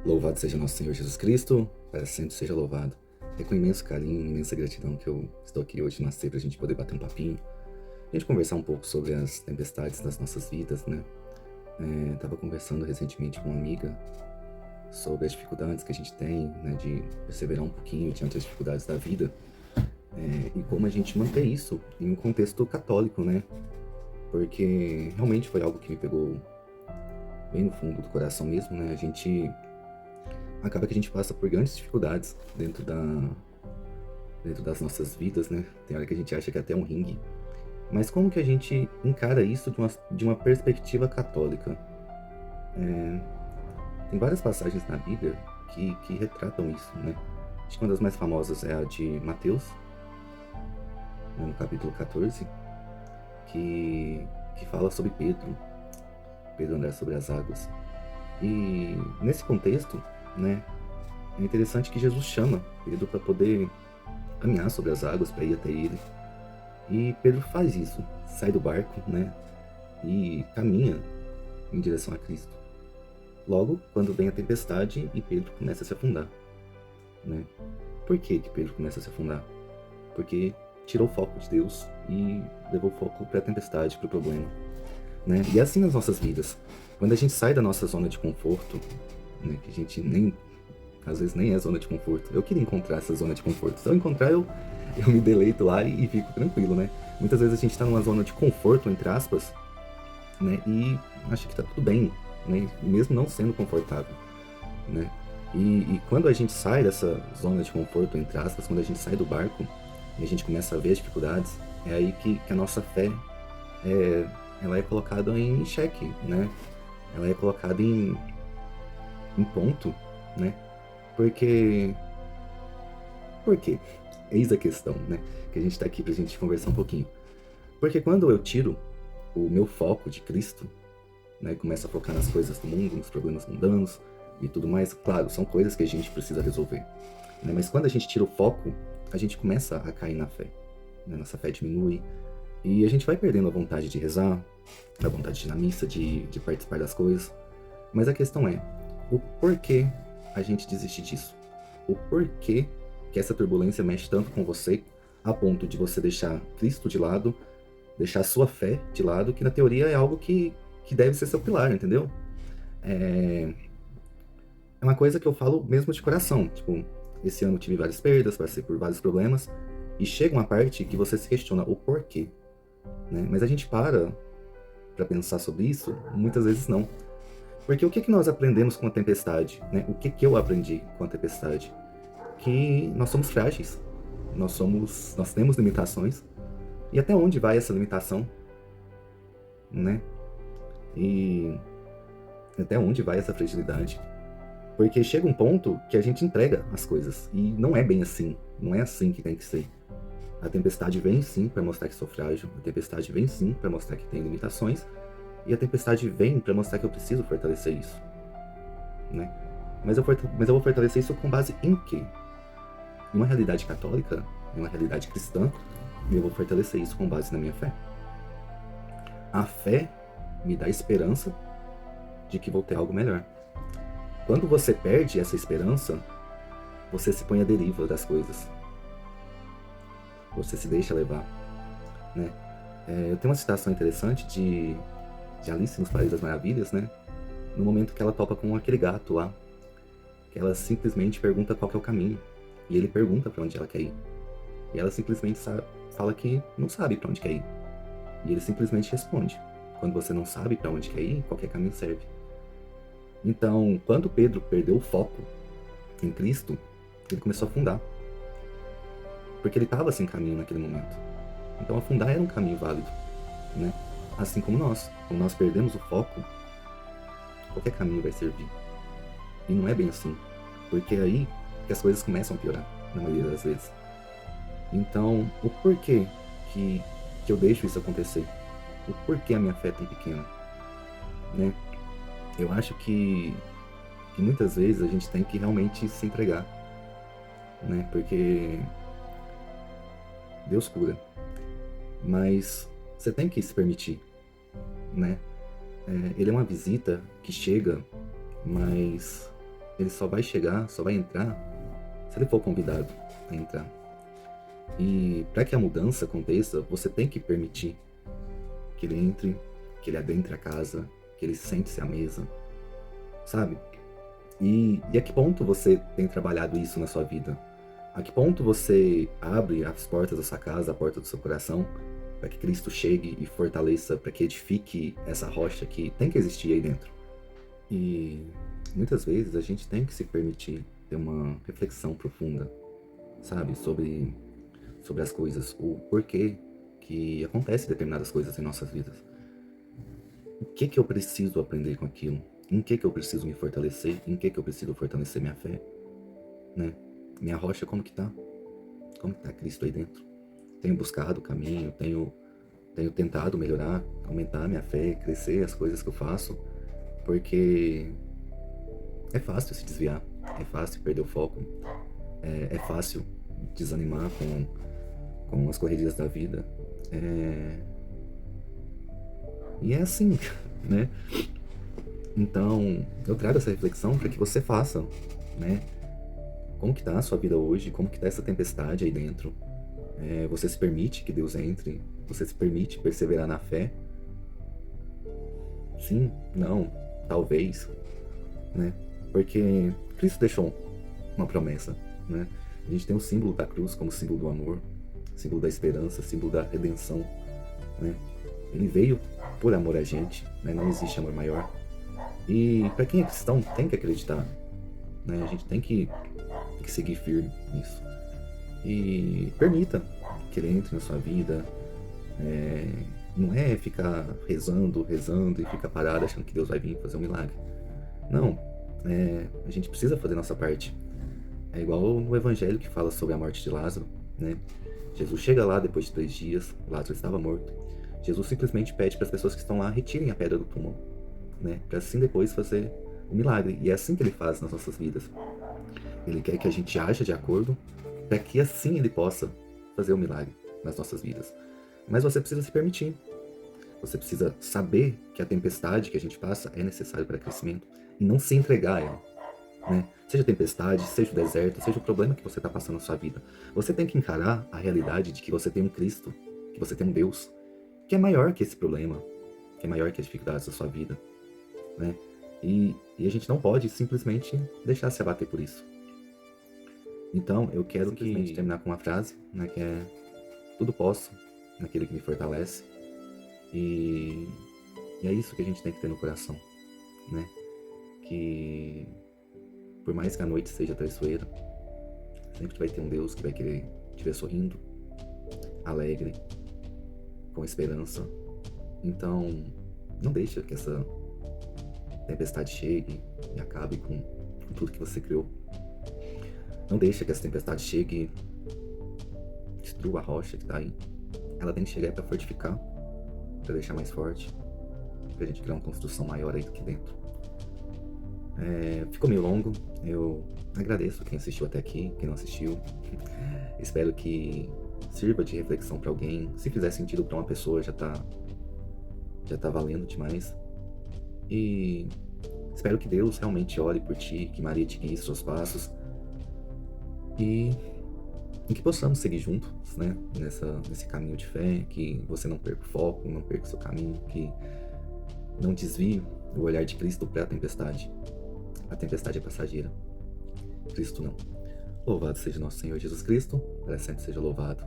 Louvado seja nosso Senhor Jesus Cristo, para sempre seja louvado. É com imenso carinho, imensa gratidão que eu estou aqui hoje na ceia para a gente poder bater um papinho, a gente conversar um pouco sobre as tempestades das nossas vidas, né? Tava conversando recentemente com uma amiga sobre as dificuldades que a gente tem, né, de perseverar um pouquinho diante das dificuldades da vida, e como a gente manter isso em um contexto católico, né? Porque realmente foi algo que me pegou bem no fundo do coração mesmo, né? Acaba que a gente passa por grandes dificuldades dentro das nossas vidas, né? Tem hora que a gente acha que é até um ringue. Mas como que a gente encara isso de uma perspectiva católica? Tem várias passagens na Bíblia que retratam isso, né? Acho que uma das mais famosas é a de Mateus, né, no capítulo 14, que fala sobre Pedro andar sobre as águas. E nesse contexto, né, é interessante que Jesus chama Pedro para poder caminhar sobre as águas, para ir até ele. E Pedro faz isso, sai do barco, né, e caminha em direção a Cristo. Logo, quando vem a tempestade e Pedro começa a se afundar, né? Por que Pedro começa a se afundar? Porque tirou o foco de Deus e levou o foco para a tempestade, para o problema, né? E é assim nas nossas vidas. Quando a gente sai da nossa zona de conforto, né, que a gente às vezes nem é zona de conforto. Eu queria encontrar essa zona de conforto. Se eu encontrar, eu me deleito lá e fico tranquilo, né? Muitas vezes a gente tá numa zona de conforto, entre aspas, né? E acha que tá tudo bem, né? Mesmo não sendo confortável, né? E quando a gente sai dessa zona de conforto, entre aspas, quando a gente sai do barco e a gente começa a ver as dificuldades, é aí que a nossa fé ela é colocada em xeque, né? Ela é colocada em ponto, né? Porque Por quê? Eis a questão, né? Que a gente tá aqui pra gente conversar um pouquinho. Porque quando eu tiro o meu foco de Cristo, né, e começo a focar nas coisas do mundo, nos problemas mundanos e tudo mais, claro, são coisas que a gente precisa resolver, né? Mas quando a gente tira o foco, a gente começa a cair na fé, né? Nossa fé diminui e a gente vai perdendo a vontade de rezar, a vontade de ir na missa, de participar das coisas. Mas a questão é, o porquê a gente desiste disso? O porquê que essa turbulência mexe tanto com você, a ponto de você deixar Cristo de lado, deixar sua fé de lado, que na teoria é algo que deve ser seu pilar, entendeu? É, é uma coisa que eu falo mesmo de coração. Tipo, esse ano eu tive várias perdas, passei por vários problemas, e chega uma parte que você se questiona o porquê, né? Mas a gente para pensar sobre isso, muitas vezes não. Porque o que nós aprendemos com a tempestade, né? O que eu aprendi com a tempestade? Que nós somos frágeis, nós temos limitações, e até onde vai essa limitação, né? E até onde vai essa fragilidade? Porque chega um ponto que a gente entrega as coisas, e não é bem assim, não é assim que tem que ser. A tempestade vem sim para mostrar que sou frágil, a tempestade vem sim para mostrar que tem limitações, e a tempestade vem para mostrar que eu preciso fortalecer isso, né? Mas eu vou fortalecer isso com base em quê? Em uma realidade católica, em uma realidade cristã, e eu vou fortalecer isso com base na minha fé. A fé me dá esperança de que vou ter algo melhor. Quando você perde essa esperança, você se põe à deriva das coisas. Você se deixa levar, né? Eu tenho uma citação interessante de Alice nos Países das Maravilhas, né? No momento que ela topa com aquele gato lá, que ela simplesmente pergunta qual que é o caminho. E ele pergunta para onde ela quer ir. E ela simplesmente fala que não sabe para onde quer ir. E ele simplesmente responde: quando você não sabe para onde quer ir, qualquer caminho serve. Então, quando Pedro perdeu o foco em Cristo, ele começou a afundar. Porque ele estava sem caminho naquele momento. Então, afundar era um caminho válido, né? Assim como nós. Quando nós perdemos o foco, qualquer caminho vai servir. E não é bem assim. Porque é aí que as coisas começam a piorar, na maioria das vezes. Então, o porquê que eu deixo isso acontecer? O porquê a minha fé é tão pequena, né? Eu acho que muitas vezes a gente tem que realmente se entregar, né? Porque Deus cura, mas você tem que se permitir, né? Ele é uma visita que chega, mas ele só vai chegar, só vai entrar se ele for convidado a entrar. E para que a mudança aconteça, você tem que permitir que ele entre, que ele adentre a casa, que ele sente-se à mesa, sabe? E a que ponto você tem trabalhado isso na sua vida? A que ponto você abre as portas da sua casa, a porta do seu coração, para que Cristo chegue e fortaleça, para que edifique essa rocha que tem que existir aí dentro? E muitas vezes a gente tem que se permitir ter uma reflexão profunda, sabe? Sobre as coisas, o porquê que acontecem determinadas coisas em nossas vidas. O que eu preciso aprender com aquilo? Em que eu preciso me fortalecer? Em que eu preciso fortalecer minha fé? Né? Minha rocha, como que tá? Como que tá Cristo aí dentro? Tenho buscado o caminho, tenho tentado melhorar, aumentar minha fé, crescer as coisas que eu faço, porque é fácil se desviar, é fácil perder o foco, é fácil desanimar com as correrias da vida. E é assim, né? Então, eu trago essa reflexão para que você faça, né? Como que tá a sua vida hoje? Como que tá essa tempestade aí dentro? Você se permite que Deus entre? Você se permite perseverar na fé? Sim? Não? Talvez? Né? Porque Cristo deixou uma promessa, né? A gente tem o símbolo da cruz como símbolo do amor, símbolo da esperança, símbolo da redenção, né? Ele veio por amor a gente, né? Não existe amor maior. E para quem é cristão, tem que acreditar, né? A gente tem que seguir firme nisso. E permita que ele entre na sua vida. Não é ficar rezando e ficar parado achando que Deus vai vir fazer um milagre. Não, a gente precisa fazer nossa parte. É igual no Evangelho que fala sobre a morte de Lázaro, né? Jesus chega lá depois de 3 dias, Lázaro estava morto. Jesus simplesmente pede para as pessoas que estão lá retirem a pedra do túmulo, né? Para assim depois fazer o milagre. E é assim que ele faz nas nossas vidas. Ele quer que a gente aja de acordo, para que assim ele possa fazer o milagre nas nossas vidas. Mas você precisa se permitir. Você precisa saber que a tempestade que a gente passa é necessária para crescimento e não se entregar a ela, né? Seja a tempestade, seja o deserto, seja o problema que você está passando na sua vida. Você tem que encarar a realidade de que você tem um Cristo, que você tem um Deus, que é maior que esse problema, que é maior que as dificuldades da sua vida, né? E a gente não pode simplesmente deixar se abater por isso. Então, eu quero terminar com uma frase, né, que é: tudo posso naquele que me fortalece. E é isso que a gente tem que ter no coração, né? Que por mais que a noite seja traiçoeira, sempre vai ter um Deus que vai querer te ver sorrindo, alegre, com esperança. Então, não deixa que essa tempestade chegue e acabe com tudo que você criou. Não deixa que essa tempestade chegue e destrua a rocha que tá aí. Ela tem que chegar para fortificar, para deixar mais forte, pra gente criar uma construção maior aí aqui dentro. Ficou meio longo, eu agradeço quem assistiu até aqui, quem não assistiu. Espero que sirva de reflexão para alguém. Se fizer sentido para uma pessoa, já tá valendo demais. E espero que Deus realmente ore por ti, que Maria te guie seus passos e que possamos seguir juntos, né, nesse caminho de fé, que você não perca o foco, não perca o seu caminho, que não desvie o olhar de Cristo para a tempestade. A tempestade é passageira, Cristo não. Louvado seja nosso Senhor Jesus Cristo, para sempre seja louvado.